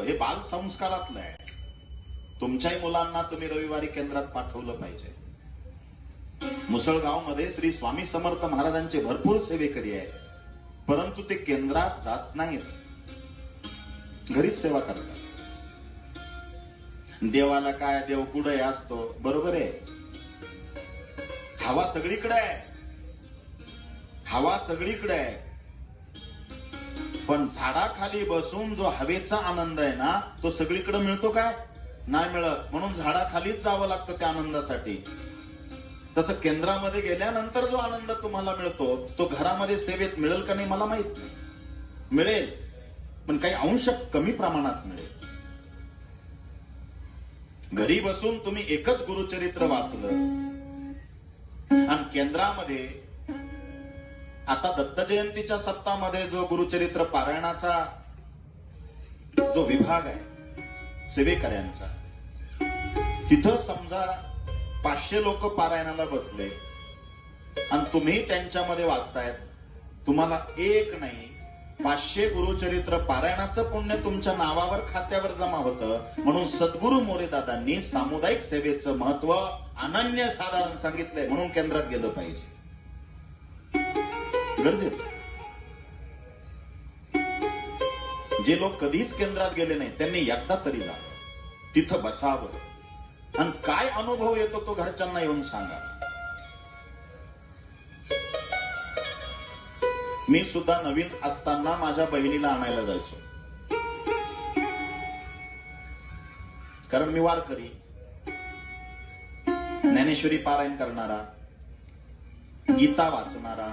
हे बाल संस्कारातलं आहे. तुमच्याही मुलांना तुम्ही रविवारी केंद्रात पाठवलं पाहिजे. मुसळगावमध्ये श्री स्वामी समर्थ महाराजांचे भरपूर सेवेकरी आहेत, परंतु ते केंद्रात जात नाहीत, घरीच सेवा करतात. देवाला काय, देव कुठे असतो, बरोबर आहे. हवा सगळीकडे आहे, हवा सगळीकडे आहे, पण झाडाखाली बसून जो हवेचा आनंद आहे ना, तो सगळीकडे मिळतो काय? नाही मिळत. म्हणून झाडाखालीच जावं लागतं त्या आनंदासाठी. तसं केंद्रामध्ये गेल्यानंतर जो आनंद तुम्हाला मिळतो तो घरामध्ये सेवेत मिळेल का नाही मला माहित नाही. मिळेल, पण काही अंश कमी प्रमाणात मिळेल. घरी बसून तुम्ही एकच गुरुचरित्र वाचलं आणि केंद्रामध्ये आता दत्त जयंतीच्या सप्ताहामध्ये जो गुरुचरित्र पारायणाचा जो विभाग आहे सेवेकऱ्यांचा, तिथं समजा 500 लोक पारायणाला बसले आणि तुम्ही त्यांच्यामध्ये वाचतायत, तुम्हाला एक नाही 500 गुरुचरित्र पारायणाचं पुण्य तुमच्या नावावर खात्यावर जमा होतं. म्हणून सद्गुरू मोरेदादांनी सामुदायिक सेवेचं महत्व अनन्यसाधारण सांगितलंय. म्हणून केंद्रात गेलं पाहिजे, गरजेचं. जे लोक कधीच केंद्रात गेले नाही त्यांनी एकदा तरी जावं, तिथं बसावं आणि काय अनुभव येतो तो घरच्यांना येऊन सांगा. मी सुद्धा नवीन असताना माझ्या बहिणीला आणायला जायचो, कारण मी वारकरी, ज्ञानेश्वरी पारायण करणारा, गीता वाचणारा,